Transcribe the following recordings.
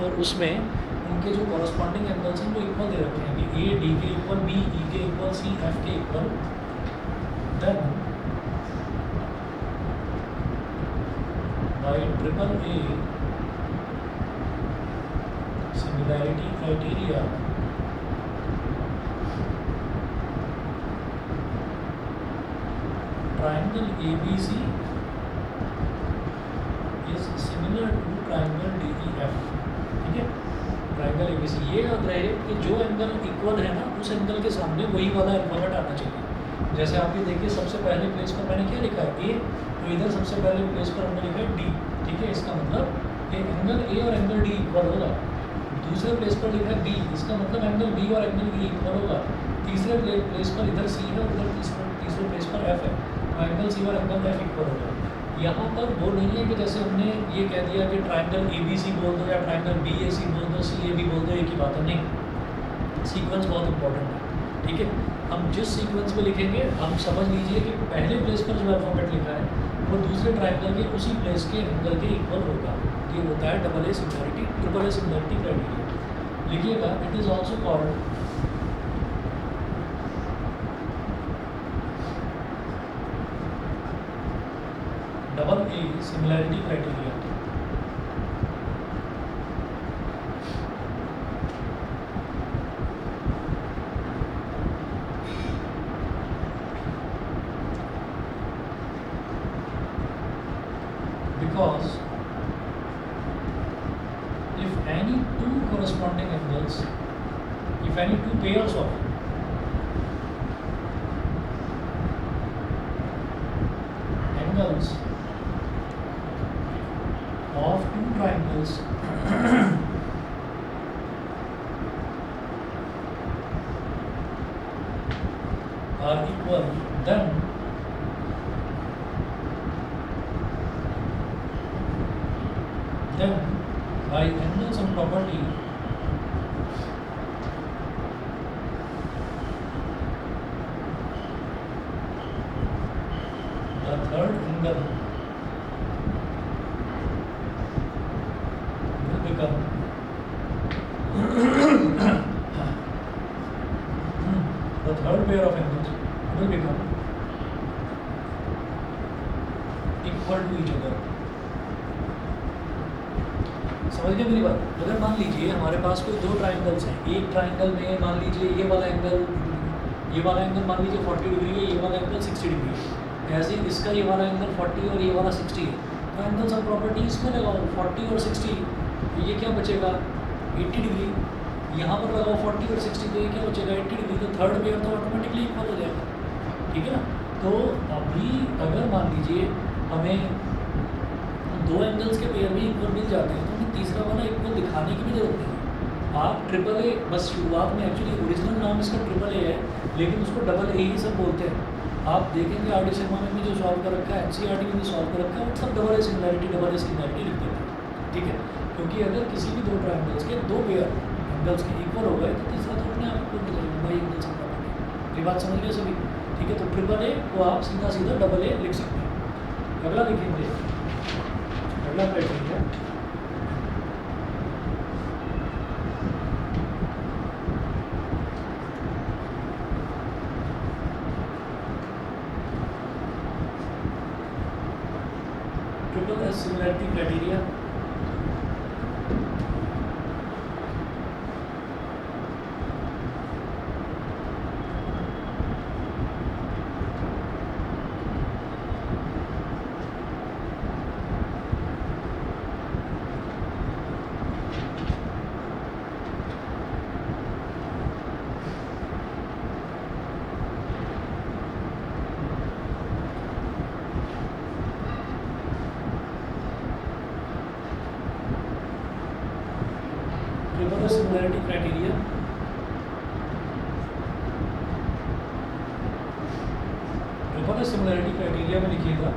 और उसमें उनके जो कॉरस्पॉन्डिंग एंगल्स हैं वो इक्वल दे रखे हैं कि ए डी के इक्वल बी, ई के इक्वल सी, एफ के equal, then by triple A similarity criteria triangle ABC is similar to triangle DEF. ठीक है, ट्राइंगल ABC ये याद रहे कि जो एंगल इक्वल है ना उस एंगल के सामने वही वाला अल्फाबेट आना चाहिए। जैसे आप ये देखिए सबसे पहले प्लेस पर मैंने क्या लिखा है A, तो इधर सबसे पहले प्लेस पर हमने लिखा है D। ठीक है, इसका मतलब ये एंगल A और एंगल D इक्वल होगा। दूसरे प्लेस पर लिखा है B, इसका मतलब एंगल B और एंगल E इक्वल होगा। तीसरे प्लेस पर इधर C है, उधर तीसरे प्लेस पर F है, एंगल सी और एंगल एफ इक्वल होगा। यहाँ पर वो नहीं है कि जैसे हमने ये कह दिया कि ट्राइंगल ए बी सी बोल दो या ट्राइंगल बी ए सी बोल दो, सी ए बी बोल दो, एक ही बात है, नहीं। सीक्वेंस बहुत इंपॉर्टेंट है। ठीक है, हम जिस सीक्वेंस में लिखेंगे हम समझ लीजिए कि पहले प्लेस पर जो अल्फाबेट लिखा है वो दूसरे ट्राइंगल के उसी प्लेस के एंगल के इक्वल होगा। ये होता है double A similarity, triple A similarity criteria. लिखिएगा, it is also called double A similarity criteria. Because if any two corresponding angles, if any two pairs of angles of two triangles are equal, then by Anderson property the third angle will become the third pair of angles will become equal to each other। समझ गए मेरी बात? अगर मान लीजिए हमारे पास कोई दो ट्राइंगल्स हैं, एक ट्राइंगल में मान लीजिए ये वाला एंगल मान लीजिए 40 डिग्री है, ये वाला एंगल 60 डिग्री है। ऐसे ही इसका ये वाला एंगल 40 और ये वाला 60 है, तो एंगल्स ऑफ प्रॉपर्टी इसमें लगाओ 40 और 60, तो ये क्या बचेगा 80 डिग्री। यहाँ पर लगाओ 40 और 60, तो ये क्या बचेगा 80 डिग्री। तो थर्ड पेयर तो ऑटोमेटिकली इक्वल हो जाएगा। ठीक है ना? तो अभी अगर मान लीजिए हमें दो एंगल्स के पेयर भी इक्वल मिल जाते हैं तो हमें तीसरा वाला इक्वल दिखाने की भी जरूरत नहीं है। आप ट्रिपल ए, बस शुरुआत में एक्चुअली ओरिजिनल नाम इसका ट्रिपल ए है, लेकिन उसको डबल ए ही सब बोलते हैं। आप देखेंगे आर डी शर्मा में भी जो सॉल्व कर रखा है, एनसीईआरटी में भी सॉल्व कर रखा है, वो सब डबल ए सिमिलैरिटी लिख देते हैं। ठीक है, क्योंकि अगर किसी भी दो ट्राइंगल्स के दो पेयर एंगल्स के इक्वल हो गए तो तीसरा तो अपने आप इक्वल हो जाएगा, वही एंगल से प्रॉपर्टी। ये बात समझ गए सभी? ठीक है, तो ट्रिपल ए को आप सीधा सीधा डबल ए लिख सकते हैं। अगला लिखेंगे, अगला criteria triple S similarity criteria. Similarity criteria similarity criteria में लिखिएगा,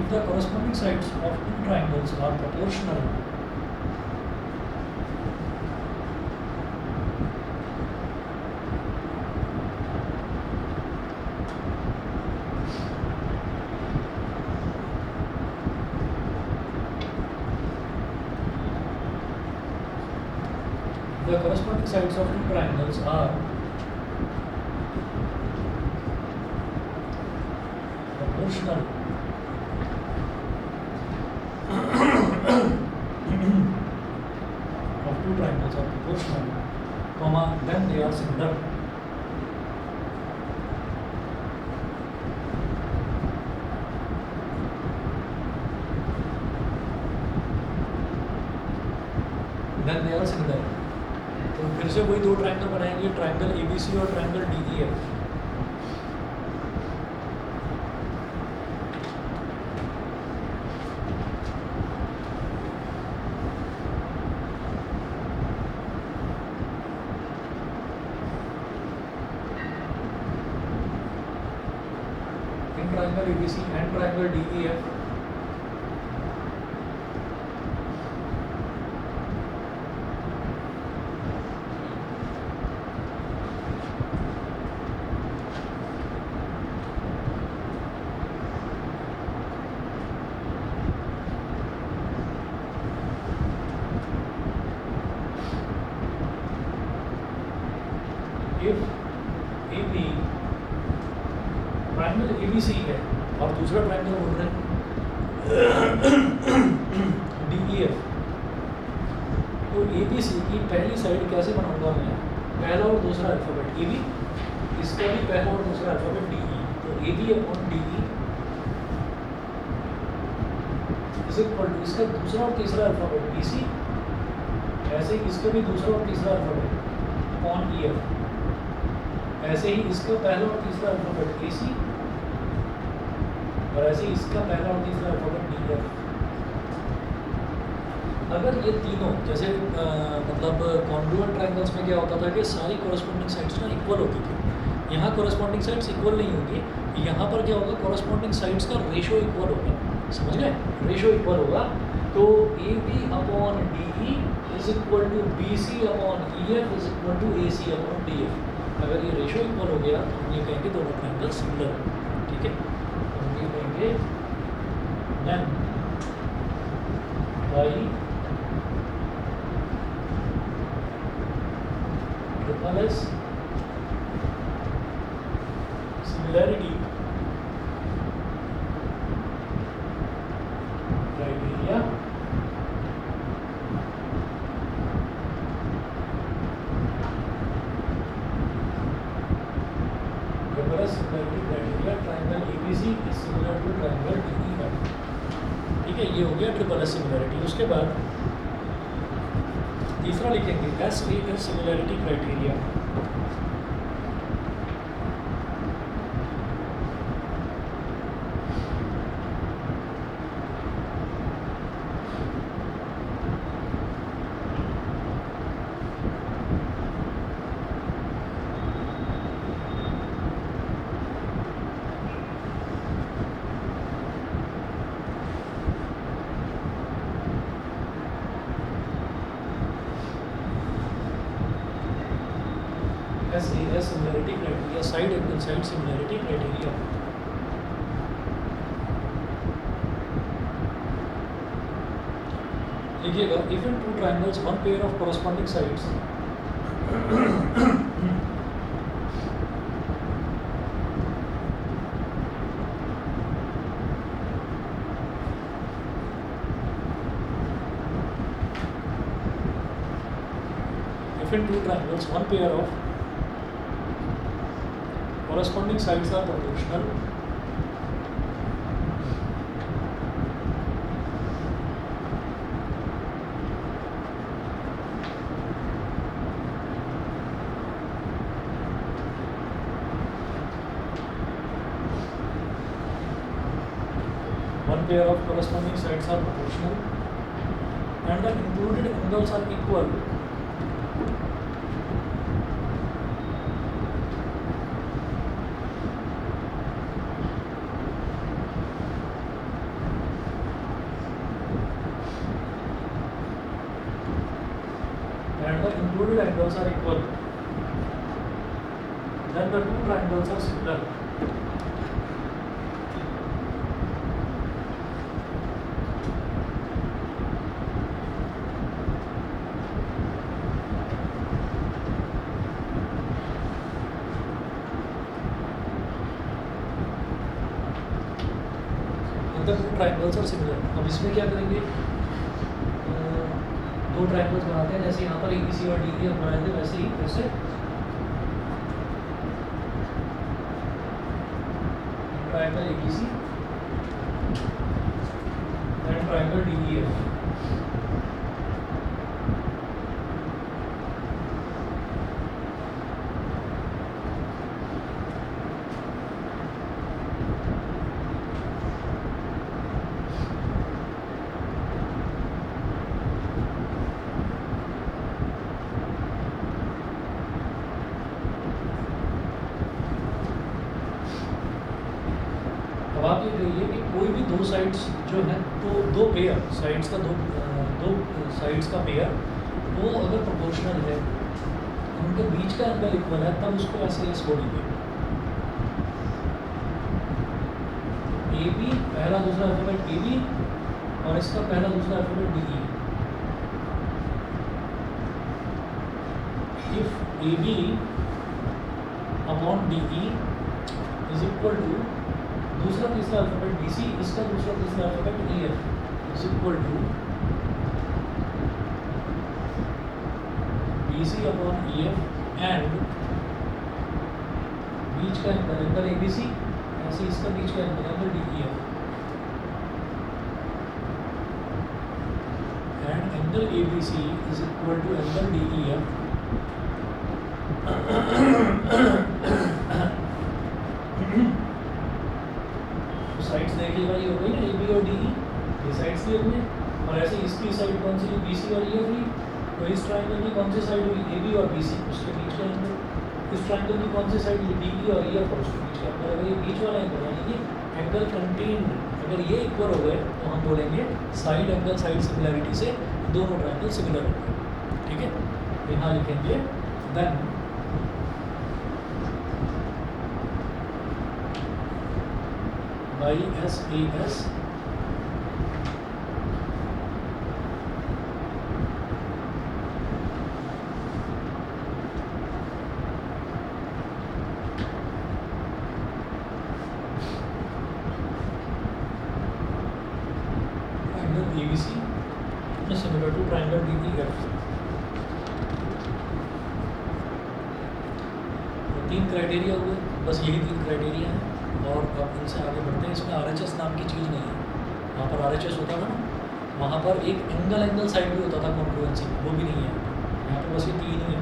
if the corresponding sides of two triangles are proportional The corresponding sides of two triangles are proportional of two triangles are proportional, comma, then they are similar. Then they are similar. तो फिर से वही दो triangle बनाएंगे, triangle ABC और triangle DEF. In triangle ABC and triangle DEF, if AB triangle ABC है और दूसरा ट्रायंगल बोल रहे हैं DEF, तो ABC की पहली साइड कैसे बनाऊंगा मैं? पहला और दूसरा अल्फाबेट AB, इसका भी पहला और दूसरा अल्फाबेट DE, तो AB upon DE is equal to इसका दूसरा और तीसरा अल्फाबेट BC, ऐसे ही इसका भी दूसरा और तीसरा अल्फाबेट अपॉन EF, ऐसे ही इसका पहला और तीसरा अल्फाबेट AC, और ऐसे ही इसका पहला और तीसरा अल्फाबेट DF. अगर ये तीनों जैसे मतलब कॉन्ग्रुएंट ट्रायंगल्स में क्या होता था कि सारी कॉरस्पॉन्डिंग साइड्स ना इक्वल होती थी, यहाँ कॉरस्पॉन्डिंग साइड्स इक्वल नहीं होंगी, यहाँ पर क्या होगा, कॉरस्पॉन्डिंग साइड्स का रेशो इक्वल होगा. समझ गए? रेशो इक्वल होगा, तो AB upon DE is equal to BC upon EF is equal to AC upon DF. अगर ये रेशो इक्वल हो गया तो हम ये कहेंगे दोनों ट्रायंगल सिमिलर है. ठीक है, तो हम ये कहेंगे then by triple S similarity criteria, similarity criteria triangle ABC is similar to triangle DEF. ठीक है, ये हो गया ट्रिपल एस सिमिलरिटी. उसके बाद तीसरा लिखेंगे SAF similarity criteria. SAS similarity criteria, side angle side similarity criteria. लिखिएगा, if in two triangles one pair of corresponding sides if in two triangles one pair of corresponding sides are proportional, one pair of corresponding sides are proportional and the included angles are equal, included angles are equal, then the two triangles are similar. The two triangles are similar. अब इसमें क्या करेंगे, दो triangles बनाते हैं, जैसे यहाँ पर ABC और DE हम बनाए थे वैसे ही, वैसे triangle ABC and triangle DEF। अब आप ये कहिए कि कोई भी दो साइड्स जो है, तो दो पेयर साइड्स का दो साइड्स का पेयर वो अगर प्रोपोर्शनल है, उनके बीच का एंगल इक्वल है, तब उसको ऐसे एस बोलेंगे। AB पहला दूसरा अल्फाबेट AB और इसका पहला दूसरा alphabet DE। If AB upon DE is equal to दूसरा तीसरा अल्फाबेट BC, इसका दूसरा तीसरा alphabet EF is equal to BC upon EF and बीच का एंगल ABC, ऐसे इसका बीच का angle DEF and angle ABC is equal to angle DEF। Sides देखिएगा, ये हो गई ना AB और DE, ये साइड्स ली हमने, और ऐसे इसकी साइड कौन सी, BC और EF ली। तो इस ट्राइंगल की कौन सी साइड हुई, AB और BC, उसके बीच का एंगल। इस ट्राइंगल की कौन सी साइड हुई, DE और EF, और उसके बीच का एंगल। अगर ये बीच वाला एंगल यानी कि एंगल कंटेन्ड, अगर ये इक्वल हो गए तो हम बोलेंगे साइड एंगल साइड सिमिलरिटी से दोनों ट्राइंगल सिमिलर हो गए। ठीक है, यहाँ लिखेंगे then by SAS triangle ABC is similar to triangle DEF। तीन क्राइटेरिया हुए, बस यही तीन क्राइटेरिया हैं, और अब इनसे आगे बढ़ते हैं। इसमें RHS नाम की चीज़ नहीं है। वहाँ पर RHS होता था ना, वहाँ पर एक एंगल साइड भी होता था कॉन्फ्लुएंसी, वो भी नहीं है यहाँ पर, बस ये तीन ही है।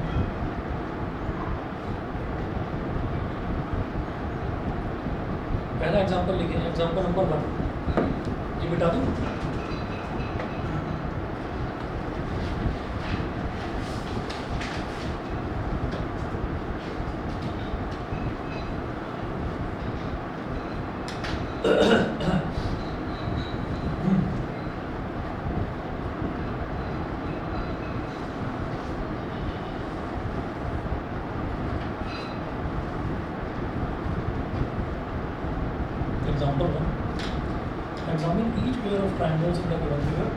पहला एग्जांपल लिखें, एग्जांपल नंबर 1, ये बिटा दूँ। Example 1. Examine each pair of triangles in the given figure.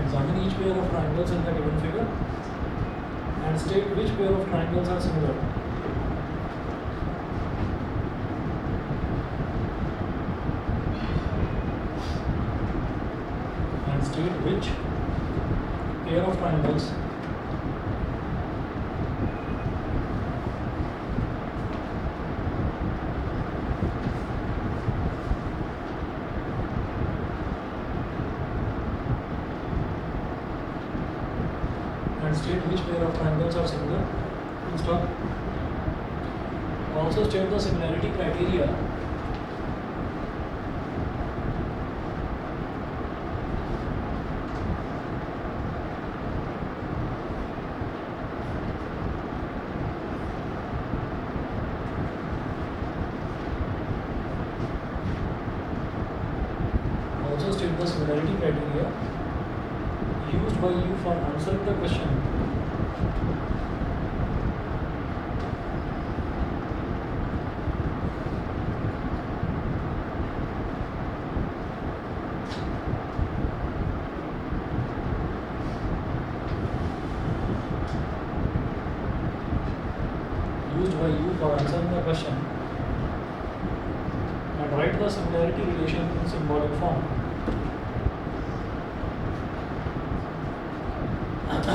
Examine each pair of triangles in the given figure and state which pair of triangles are similar. And state which pair of triangles state which pair of triangles are similar. Stop. Also state the similarity criteria used by you for answering the question. Used by you for answering the question. And write the similarity relation in symbolic form. And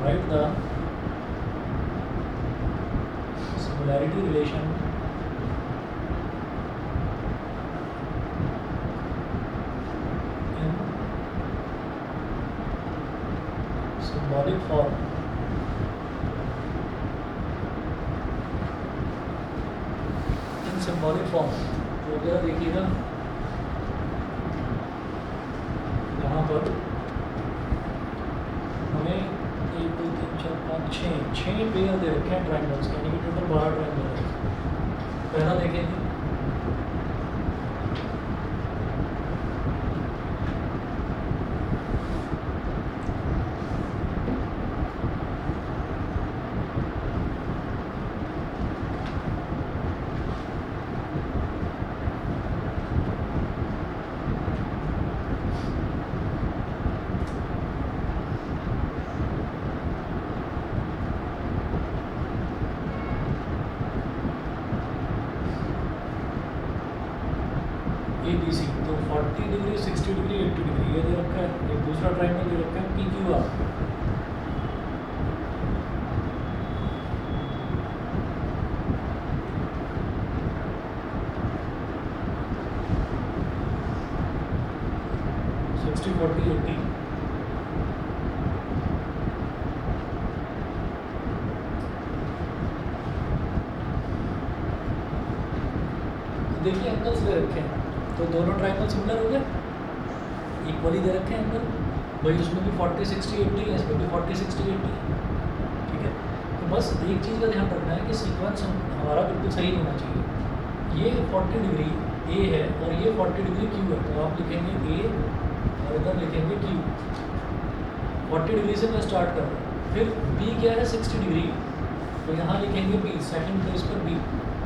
write the similarity relation in symbolic form. Symbolic form तो वगैरह देखिएगा यहाँ पर हमें 1 2 3 4 5 6 pair दे रखे हैं triangles, यानी कि टोटल 12 ट्राइंगल है। पहला देखेंगे ABC, तो 40 डिग्री 60 डिग्री 80 डिग्री ये दे रखा है। एक दूसरा ट्राइंगल दे रखा है PQR, सिक्सटी 40 80। देखिए एंगल्स दे रखे हैं, तो दोनों ट्राइंगल सिमिलर हो गए, इक्वली दे रखे हैं एंगल। भाई उसमें भी 40 60 80 है, इसमें भी 40 60 80, ठीक है। तो बस एक चीज़ का ध्यान रखना है कि सीक्वेंस हमारा बिल्कुल सही होना चाहिए। ये 40 डिग्री ए है और ये 40 डिग्री क्यू है, तो आप लिखेंगे ए और इधर लिखेंगे क्यू। 40 डिग्री से मैं स्टार्ट कर रहा हूँ, फिर बी क्या है 60 डिग्री, तो यहाँ लिखेंगे बी, सेकंड प्लेस पर बी।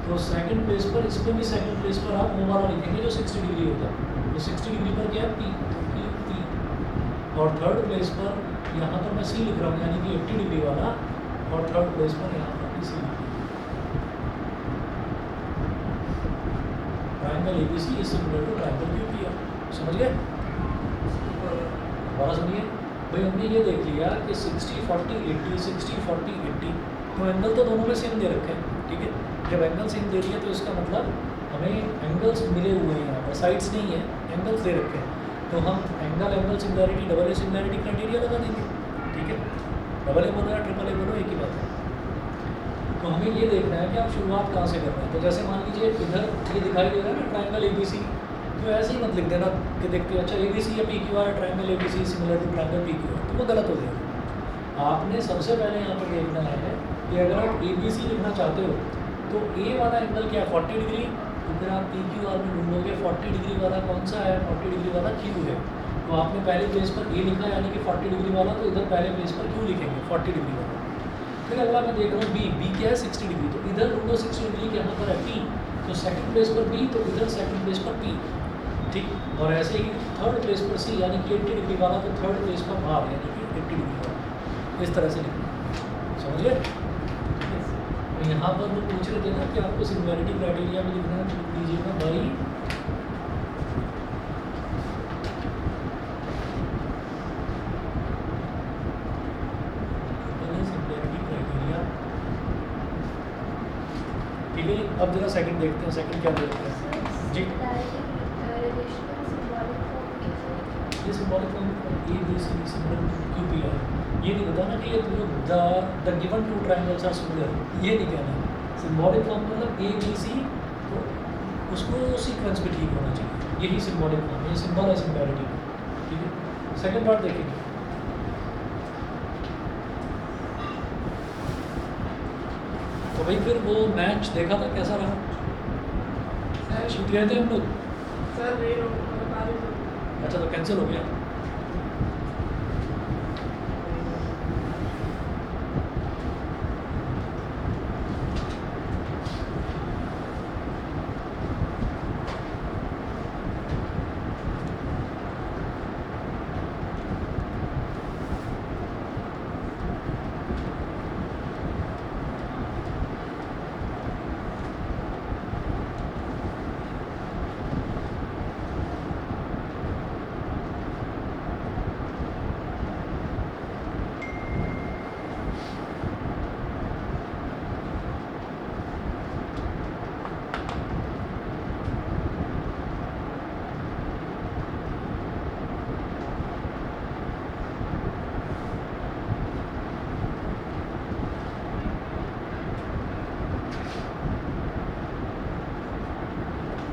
तो सेकंड प्लेस पर, इसमें भी सेकंड प्लेस पर आप वो वाला लिखेंगे जो 60 डिग्री होगा। तो 60 डिग्री पर क्या है पी, तो पी पी। और थर्ड प्लेस पर यहाँ पर मैं सी लिख रहा हूँ, यानी कि 80 डिग्री वाला, और थर्ड प्लेस पर यहाँ पर भी C. Triangle ABC is similar to triangle QPR, समझ गए? दोबारा सुनिए भाई, हमने ये देख लिया कि 60 40 80 60 40 80, तो एंगल तो दोनों में सेम दे रखे हैं, ठीक है। जब एंगल सेम दे दिया तो इसका मतलब हमें एंगल्स मिले हुए हैं, यहाँ पर साइड्स नहीं है, एंगल्स दे रखे हैं। तो हम angle similarity double A similarity criteria लगा देंगे, ठीक है। डबल ए बोलो या ट्रिपल ए बोलो, एक ही बात है। तो हमें ये देखना है कि आप शुरुआत कहाँ से कर रहे हैं। तो जैसे मान लीजिए इधर ये दिखाई दे रहा है ना ट्राइंगल ABC, तो ऐसे ही मत लिख देना कि देखते हो अच्छा ABC या PQR triangle ABC similar to triangle PQR, तो वो गलत हो जाएगा। आपने सबसे पहले यहाँ पर देखना है कि अगर आप ABC लिखना चाहते हो तो ए वाला एंगल क्या है 40 डिग्री, तो फिर आप PQR में ढूंढोगे 40 डिग्री वाला कौन सा है, 40 डिग्री वाला Q है। तो आपने पहले प्लेस पर ए लिखा यानी कि 40 डिग्री वाला, तो इधर पहले प्लेस पर Q लिखेंगे 40 डिग्री वाला। फिर अगला मैं देख रहा हूँ बी क्या है 60 डिग्री, तो इधर ढूंढो 60 डिग्री के यहाँ पर है P, तो सेकंड प्लेस पर B, तो इधर सेकंड प्लेस पर P, ठीक। और ऐसे ही थर्ड प्लेस पर C यानी कि 80 डिग्री वाला, तो थर्ड प्लेस पर R यानी कि 80 डिग्री वाला। इस तरह से लिखना, समझ गए? तो यहाँ पर वो पूछ रहे थे ना कि आपको सिमिलैरिटी क्राइटेरिया में लिखना है, तो लिख लीजिएगा भाई सिमिलैरिटी क्राइटेरिया, ठीक है। अब जरा सेकंड देखते हैं, सेकंड क्या देखते हैं जी। ये symbolic form ABC similar to QPR, ये नहीं बताना कि ये the given two triangles are similar, ये नहीं कहना। सिंबॉलिक फॉर्म मतलब ABC, तो उसको सीक्वेंस पे ठीक होना चाहिए, यही सिंबॉलिक फॉर्म, ये सिंबल है सिमिलैरिटी, ठीक है। सेकंड पार्ट देखेंगे। तो भाई फिर वो मैच देखा था कैसा रहा, शूट गए थे हम लोग सर अच्छा तो कैंसिल हो गया।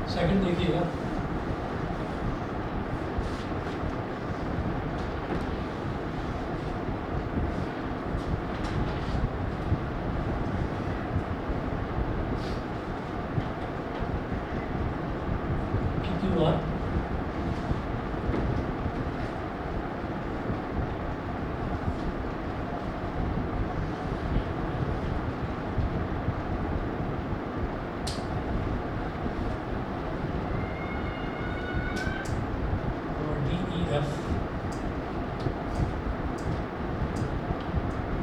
सेकंड देखिएगा, क्यूआर और DEF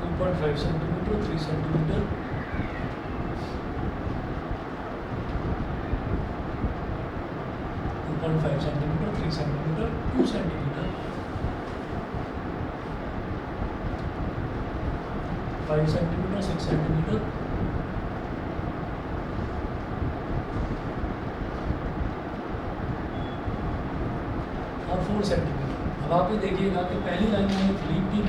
2.5 centimetre, 3 centimetre, 2.5 centimetre, 3 centimetre, 2 centimetre, 5 centimetre, 6 centimetre, और 4 सेंटीमीटर। अब आप ये देखिएगा कि पहली लाइन में फ्लिप की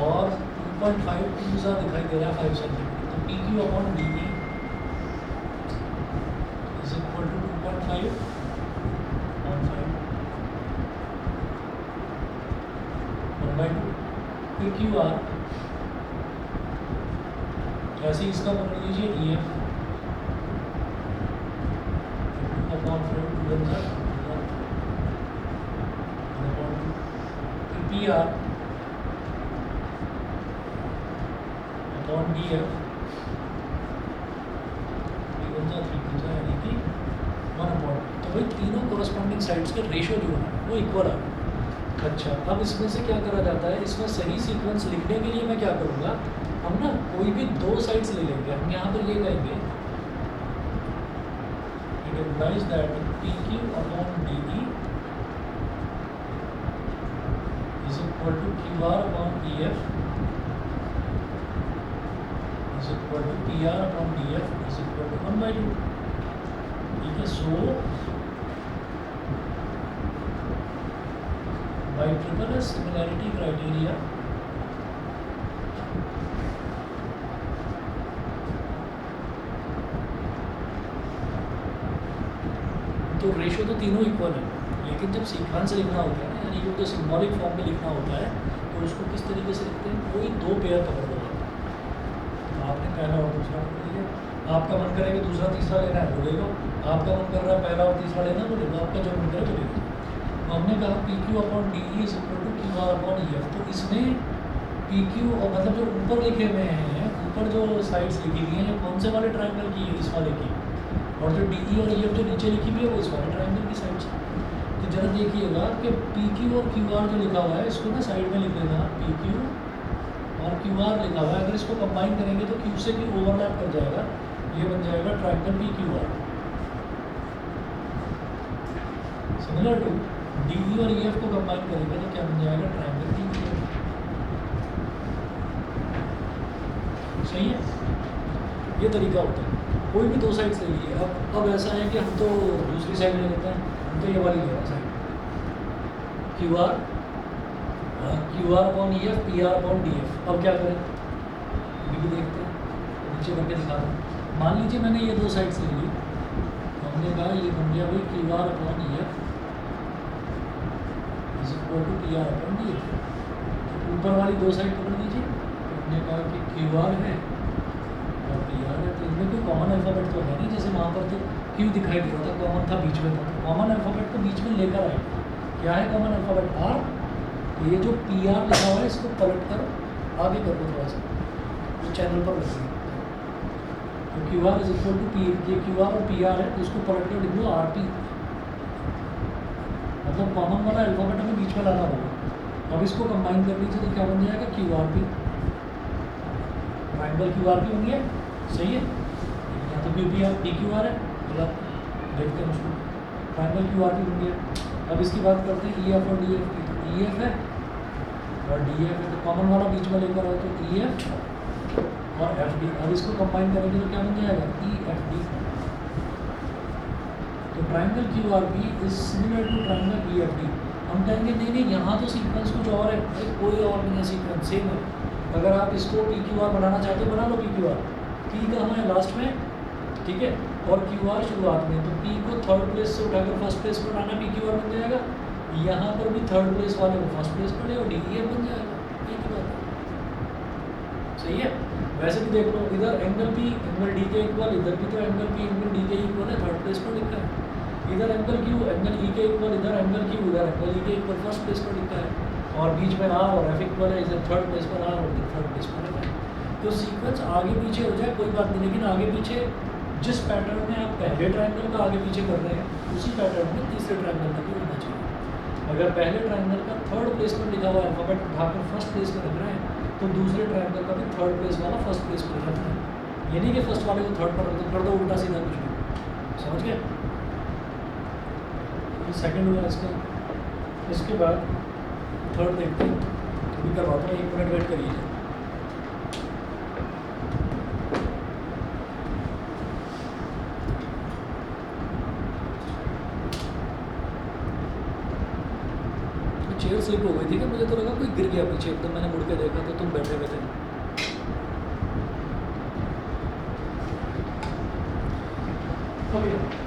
और 2.5 दूसरा दिखाई दे रहा है 5 सेंटीमीटर, तो P Q upon D E is equal to 2.5 on 5 1/2। फिर क्यू आर ऐसे ही इसका पकड़ लीजिए ई एफ अपॉन 4 फिर P R upon D F यानी कि 1/2। तो भाई तीनों कोरस्पॉन्डिंग साइड्स के रेशियो जो है वो इक्वल आ गए। अच्छा अब इसमें से क्या करा जाता है, इसमें सही सीक्वेंस लिखने के लिए मैं क्या करूँगा, हम ना कोई भी दो साइड्स ले लेंगे। हम यहाँ पर ये कहेंगे it implies that P Q upon D E is equal to Q R upon E F is equal to PR upon DF is equal to 1/2। ठीक है, सो by triple S similarity criteria तो रेशियो तो तीनों equal है, लेकिन जब sequence लिखना होता है यानी कि तो सिंबॉलिक फॉर्म में लिखना होता है तो उसको किस तरीके से लिखते हैं, कोई दो पेयर पकड़ दो। आपने पहला और दूसरा पकड़ लिया, आपका मन करेगा दूसरा तीसरा लेना है बोलेगा, आपका मन कर रहा है पहला और तीसरा लेना बोलेगा, आपका जो मन करे बोलेगा। तो हमने कहा P Q upon D E is equal to Q R upon E F. तो इसमें पी क्यू और मतलब जो ऊपर लिखे हुए हैं, ऊपर जो साइड्स लिखी हुई हैं, कौन से वाले ट्राइंगल की है, इस वाले की, और जो डी ई और ई एफ जो नीचे लिखी हुई है वो इस वाले ट्राइंगल की साइड्स। तो जरा देखिएगा कि पी क्यू और क्यू आर जो लिखा हुआ है इसको ना साइड में लिख लेना, पी क्यू और क्यू आर लिखा हुआ है, अगर इसको कंबाइन करेंगे तो क्यू से भी ओवरलैप कर जाएगा, ये बन जाएगा triangle P Q R. Similar to D E और ई एफ को कंबाइन करेंगे तो क्या बन जाएगा, ट्राइंगल पी क्यू आर। सही है, ये तरीका होता है। कोई भी दो साइड्स ले लीजिए। अब ऐसा है कि हम तो दूसरी साइड ले लेते हैं, हम तो ये वाली ले रहे हैं side Q R upon E F, P R upon D F. अब क्या करें, ये भी देखते हैं, नीचे करके दिखा रहा हूँ। मान लीजिए मैंने ये दो साइड्स ले ली, हमने कहा ये बन गया भाई Q R upon E F is equal to P R upon D F. ऊपर वाली दो साइड पकड़ लीजिए, हमने कहा कि क्यू आर है और पी आर है, तो इनमें कोई कॉमन अल्फ़ाबेट तो है नहीं, जैसे वहाँ पर तो क्यू दिखाई दे रहा था, कॉमन था बीच में था, कॉमन अल्फ़ाबेट को बीच में लेकर आए। क्या है कॉमन अल्फ़ाबेट? आर। ये जो पी आर लिखा हुआ है इसको पलट कर आगे कर दो थोड़ा सा, तो चैनल पर लगे। तो Q R is equal to P, ये क्यू आर और पी आर है, तो इसको पलट कर लिख दो आर पी। मतलब कॉमन वाला अल्फ़ाबेट हमें बीच में लाना होगा। अब इसको कंबाइन कर लीजिए तो क्या बन जाएगा? Q R P. Triangle Q R P बन गया, सही है। या तो P R P Q are है, मतलब देखते हैं उसको। ट्राइंगल क्यू आर पी बन गया। अब इसकी बात करते हैं ई एफ और डी एफ की। तो ई एफ है और डी एफ है, तो कॉमन वाला बीच में लेकर आओ, तो ई एफ और एफ डी। अब इसको कंबाइन करेंगे तो क्या बन जाएगा? E F D. तो triangle Q R P is similar to triangle E F D. हम कहेंगे नहीं नहीं, यहाँ तो सीक्वेंस कुछ और है। अरे कोई और नहीं है, सीक्वेंस सेम है। अगर आप इसको पी क्यू आर बनाना चाहते हो, बना लो पी क्यू आर। पी कहाँ है? लास्ट में, ठीक है, और क्यू आर शुरुआत में। तो पी को थर्ड प्लेस से उठाकर फर्स्ट प्लेस पर लाना, पी क्यू आर बन जाएगा। यहाँ पर भी थर्ड प्लेस वाले को फर्स्ट प्लेस पर ले और डी ई एफ बन जाएगा। एक ही बात है, सही है। वैसे भी देख लो, इधर एंगल पी एंगल डी के इक्वल, इधर भी तो एंगल पी एंगल डी के इक्वल है, थर्ड प्लेस पर लिखा है। इधर एंगल क्यू एंगल ई के इक्वल, इधर एंगल क्यू इधर एंगल ई के इक्वल, फर्स्ट प्लेस पर लिखा है। और बीच में आर और एफ इक्वल है, इधर थर्ड प्लेस पर आर और थर्ड प्लेस पर एफ है। तो सीक्वेंस आगे पीछे हो जाए कोई बात नहीं, लेकिन आगे पीछे जिस पैटर्न में आप पहले ट्रायंगल का आगे पीछे कर रहे हैं, उसी पैटर्न में तीसरे ट्रायंगल का भी होना चाहिए। अगर पहले ट्रायंगल का थर्ड प्लेस पर लिखा हुआ अल्फ़ाबेट उठाकर फर्स्ट प्लेस पर रख रहे हैं, तो दूसरे ट्रायंगल का भी थर्ड प्लेस वाला फर्स्ट प्लेस पर रखना है। ये नहीं कि फर्स्ट वाले को थर्ड पर कर दो, उल्टा सीधा कुछ भी। समझ गए? सेकंड हुआ इसका। इसके बाद थर्ड देखते हैं, अभी करवाता हूँ, 1 मिनट वेट करिए। चेयर स्लिप हो गई थी क्या? मुझे तो लगा कोई गिर गया पीछे एकदम, मैंने मुड़ के देखा तो तुम बैठे हुए थे। ओके,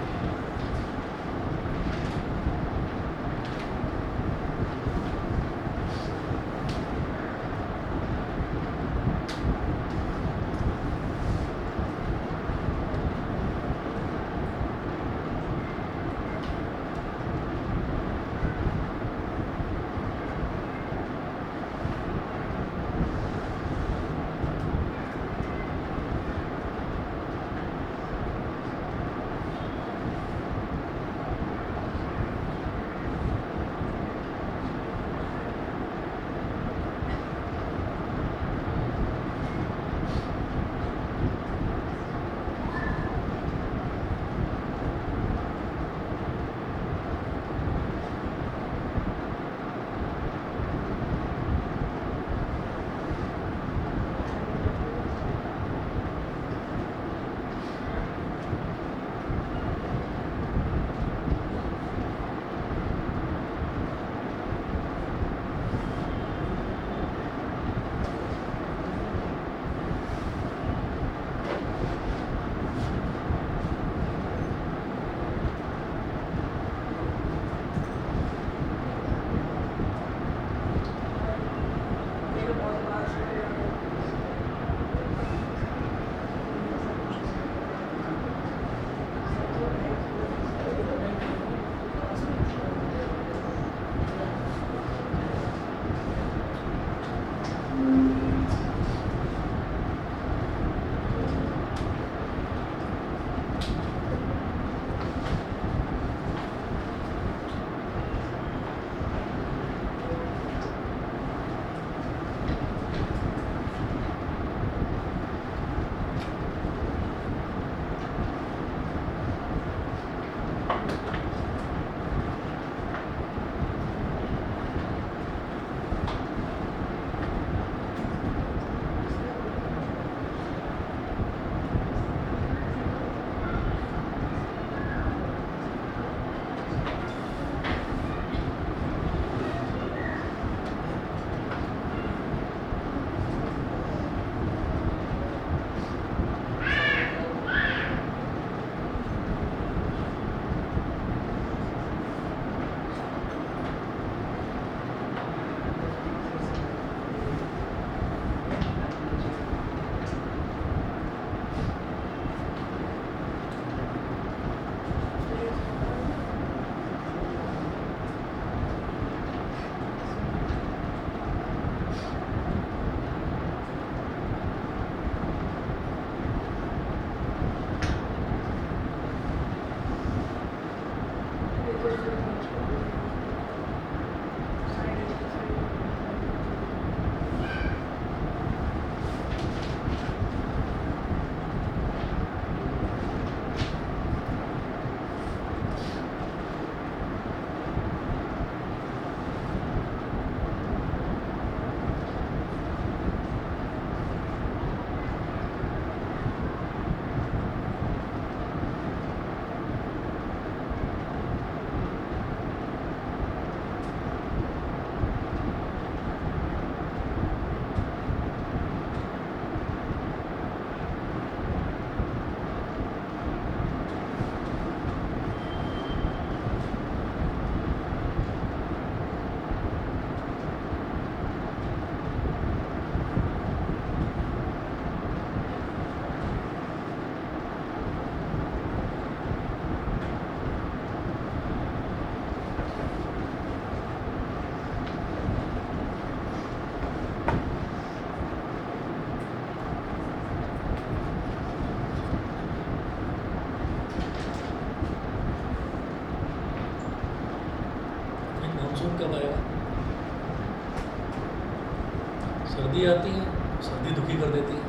सर्दी आती है, सर्दी दुखी कर देती है,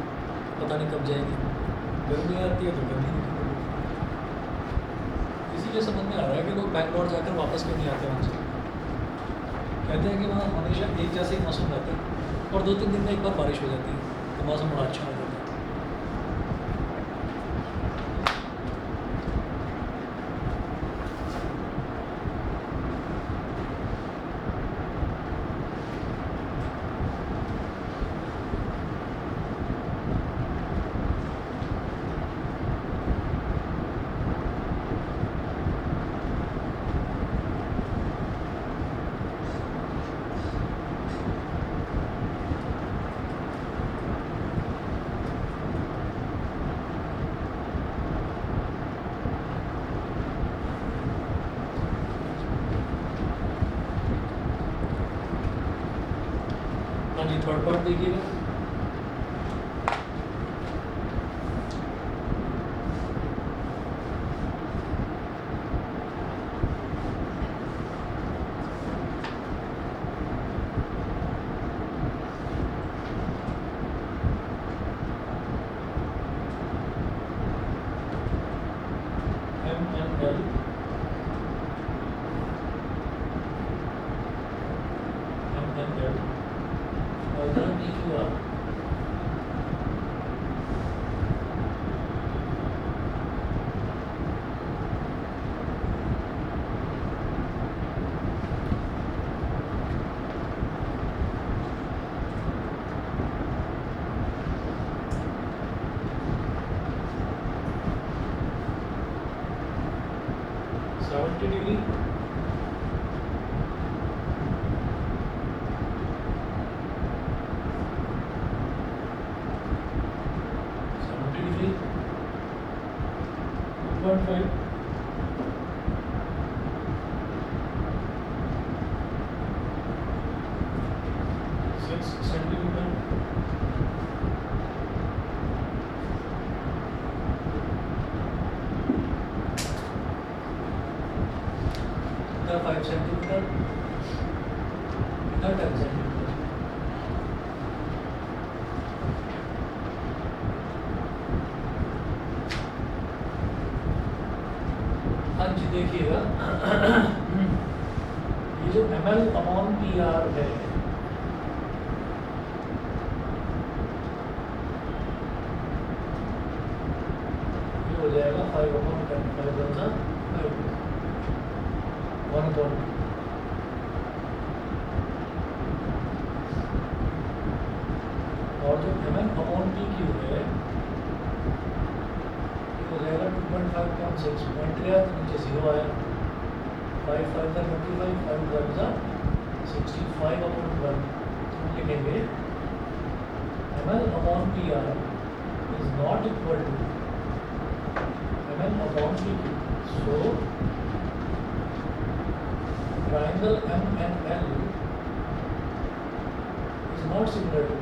पता नहीं कब जाएगी। गर्मी आती है तो गर्मी दुखी कर देती है। इसीलिए समझ में आ रहा है कि लोग बैंगलोर जाकर वापस क्यों नहीं आते वहाँ से। कहते हैं कि वहाँ हमेशा एक जैसे ही मौसम रहता है और 2-3 दिन में एक बार बारिश हो जाती है तो मौसम बड़ा अच्छा हो जाता है। हाँ जी, थर्ड पार्ट देखिएगा। MNL MNL और then PQR $70 $2.5 6 centimeter 5 centimeter 10 centimeter। हाँ जी, देखिएगा ये जो ml/PR है, ये हो जाएगा 5/10 1/2 और जो ml/PQ है ये हो जाएगा 2.5/6 पॉइंट गया तो नीचे 0 आया। 5 5 का 25 5 5 का 65/1 लिखेंगे ml/PR is not equal to ml/PQ। so triangle MNL is not similar to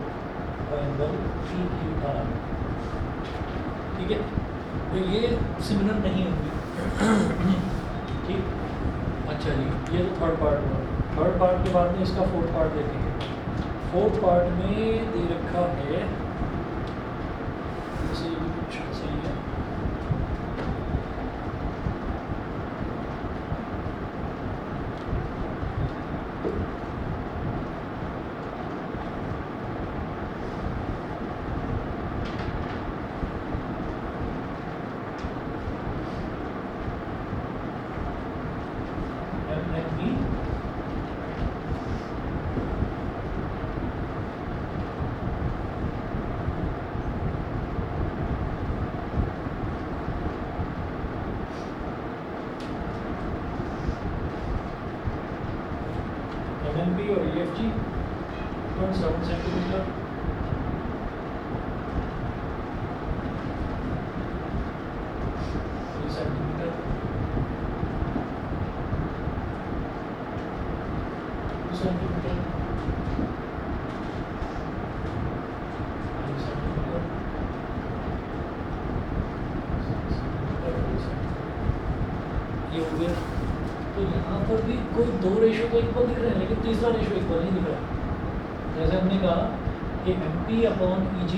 triangle PQR। ठीक है, तो ये सिमिलर नहीं होंगे। ठीक, अच्छा जी, ये तो थर्ड पार्ट हुआ। थर्ड पार्ट के बाद में इसका फोर्थ पार्ट देखेंगे। फोर्थ पार्ट में दे रखा है, जैसे ये भी कुछ सही है। MNP MNP और EFG 2.7 centimetre 3 centimetre 2 centimetre 1 centimetre 7 centimetre. ये हो गया। तो यहाँ पर भी कोई दो रेशो तो इक्वल दिख रहे हैं, लेकिन तीसरा रेशो इक्वल नहीं दिख रहा है। जैसे हमने कहा ये MP upon EG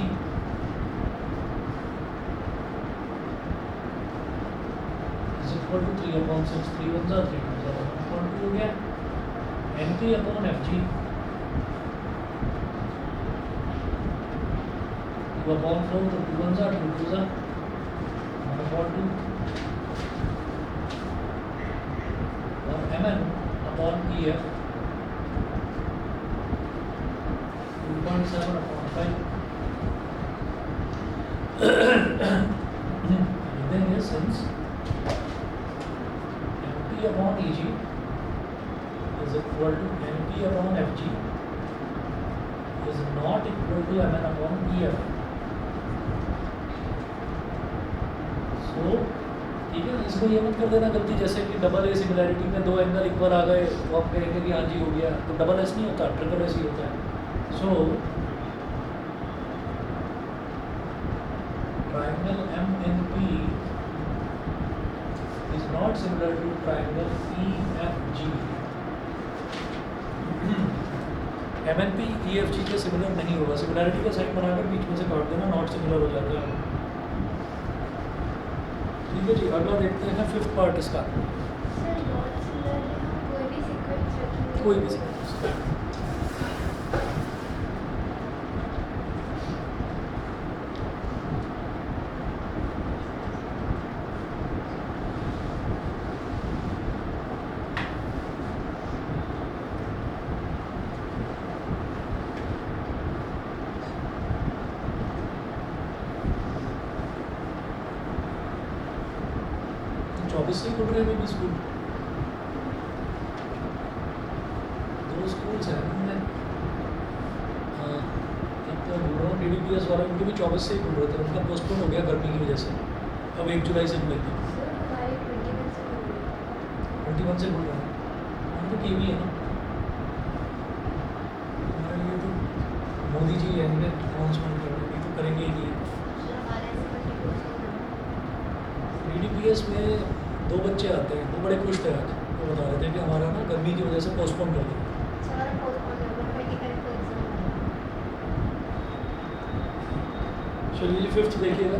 is equal to 3 upon 6, 3 1 जा 3 2 जा 1/2 हो गया। NP अपॉन FG 2 अपॉन 4, तो 2 1 जा 2 2 जा 1/2 और MN upon EF 2.7 upon 5। then yes, since MP upon EG is equal to NP upon FG is not equal to MN upon EF. So ठीक है, इसको ये मत कर देना गलती जैसे कि डबल ए सिमिलैरिटी में दो एंगल इक्वल आ गए तो आप कहेंगे कि हाँ जी हो गया, तो डबल एस नहीं होता, ट्रिपल एस ही होता है। सो triangle MNP is not similar to triangle EFG. MNP EFG के सिमिलर नहीं होगा, सिमिलैरिटी का साइन बनाकर बीच में से काट देना, नॉट सिमिलर हो जाता है। ठीक है जी, अगला देखते हैं फिफ्थ पार्ट इसका। कोई भी सीक्वेंस से ही खुल रहे हैं स्कूल, दो स्कूल्स हैं उनमें, एक तो बोल रहा हूँ DDPS वाले, उनके भी 24 से ही खुल रहे थे, उनका पोस्टपोन हो गया गर्मी की वजह से, अब 1 जुलाई से खुलेंगे। 21 से खुल रहे हैं, उनको टीवी है ना हमारे लिए, तो मोदी जी आएंगे अनाउंसमेंट करने, ये तो करेंगे ही नहीं। DDPS में 2 बच्चे आते हैं, वो बड़े खुश थे आज, वो बता रहे थे कि हमारा ना गर्मी की वजह से पोस्टपोन कर दिया। चलिए फिफ्थ देखिएगा।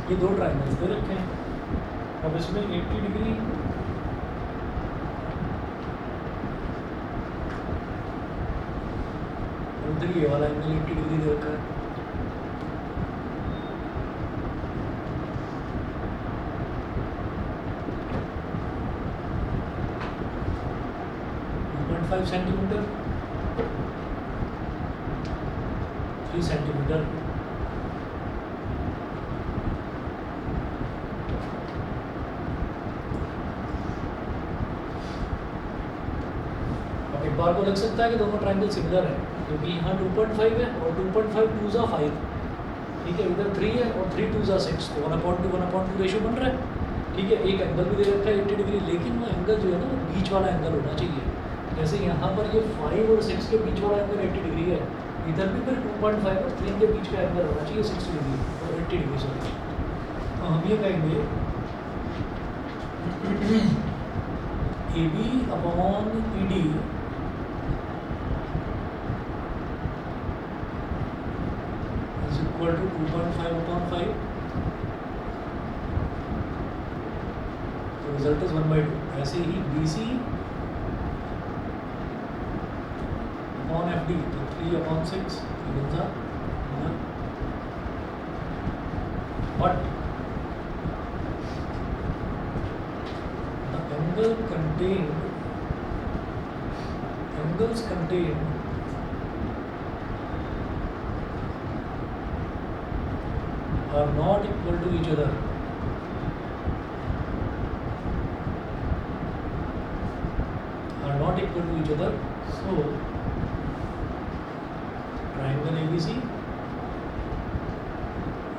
ये 2 ट्राइंगल्स दे रखे हैं, अब इसमें 80 डिग्री उधर ये वाला एंगल 80 डिग्री दे रखा है। सेंटीमीटर 3 सेंटीमीटर एक बार को लग सकता है कि दोनों ट्राइंगल सिमिलर है, क्योंकि यहाँ 2.5 है और 2.5 2 जा 5, ठीक है, इधर 3 है और 3 2 जा 6, तो 1/2 रेशियो बन रहा है। ठीक है, एक एंगल भी दे रखा है 80 डिग्री, लेकिन वो एंगल जो है ना वो बीच वाला एंगल होना चाहिए। जैसे यहाँ पर ये 5 और 6 के बीच वाला एंगल 80 डिग्री है, इधर भी फिर 2.5 और 3 के बीच का एंगल होना चाहिए 60 डिग्री और 80 डिग्री सॉरी। तो हम ये कहेंगे AB upon ED is equal to 2.5 upon 5, तो रिजल्ट इज 1/2। ऐसे ही BC upon FD, तो 3 upon 6, but the angles contained are not equal to each other. Are not equal to each other. So triangle ABC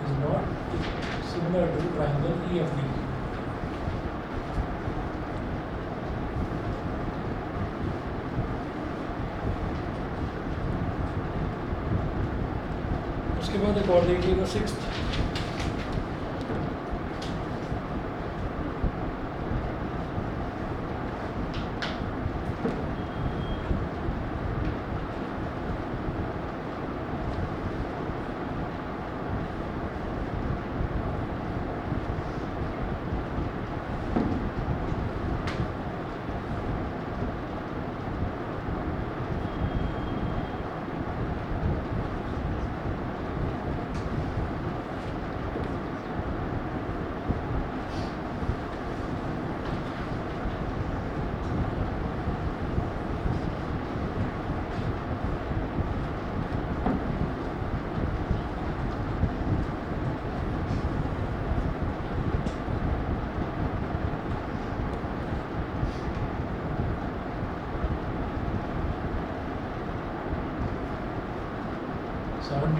is not similar to triangle EFD. उसके बाद एक और देखिएगा 6th,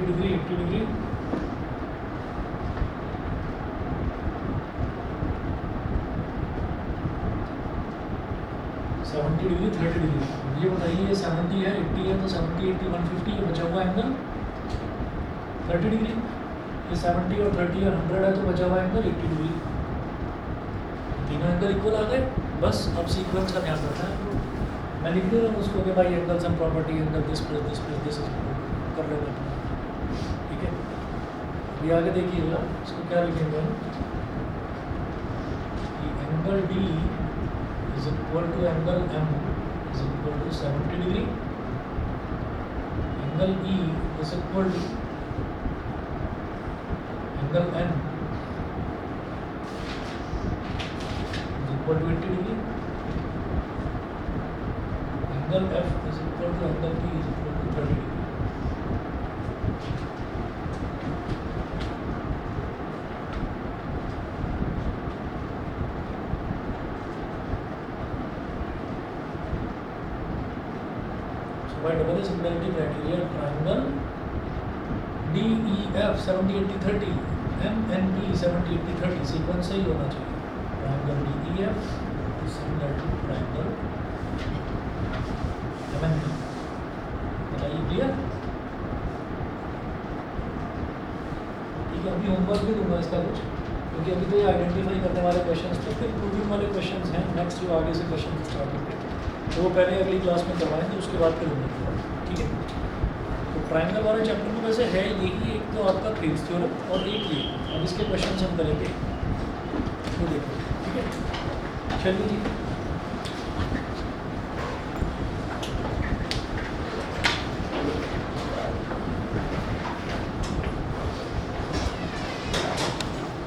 degree, 80 degree, seventy degree 30 degree. ये बताइए 70 है 80 है तो 70 80 150 ये बचा हुआ एंगल 30 डिग्री। ये 70 और 30 और 100 है तो बचा हुआ एंगल 80 डिग्री। तीनों एंगल इक्वल आ गए। बस अब सीक्वेंस का ध्यान रखना है। मैं लिख दे रहा हूँ उसको कि भाई angle sum property angle this plus this कर लेना, ठीक है। अभी आगे देखिएगा इसको क्या लिखेंगे कि angle D is equal to angle M is equal to 70 degree, angle E is equal to angle N is equal to 80 degree, angle F is equal to angle P is equal to 30 degree. By double similarity criteria, triangle DEF 70 80 30, MNP 70 80 30 sequence सही होना चाहिए। Triangle DEF is similar to triangle MNP। बताइए clear? ठीक है, अभी homework भी दूंगा इसका कुछ, क्योंकि अभी तो ये आइडेंटिफाई करने वाले क्वेश्चंस थे, फिर प्रूविंग वाले क्वेश्चंस हैं नेक्स्ट जो आगे से क्वेश्चन स्टार्ट होंगे तो वो पहले अगली क्लास में करवाएंगे, उसके बाद फिर होंगे, ठीक है। तो ट्राइंगल वाले चैप्टर में वैसे है यही, एक तो आपका थ्योरम थ्योरम और एक ये, अब इसके क्वेश्चंस हम करेंगे तो देखो, ठीक है। चलिए जी।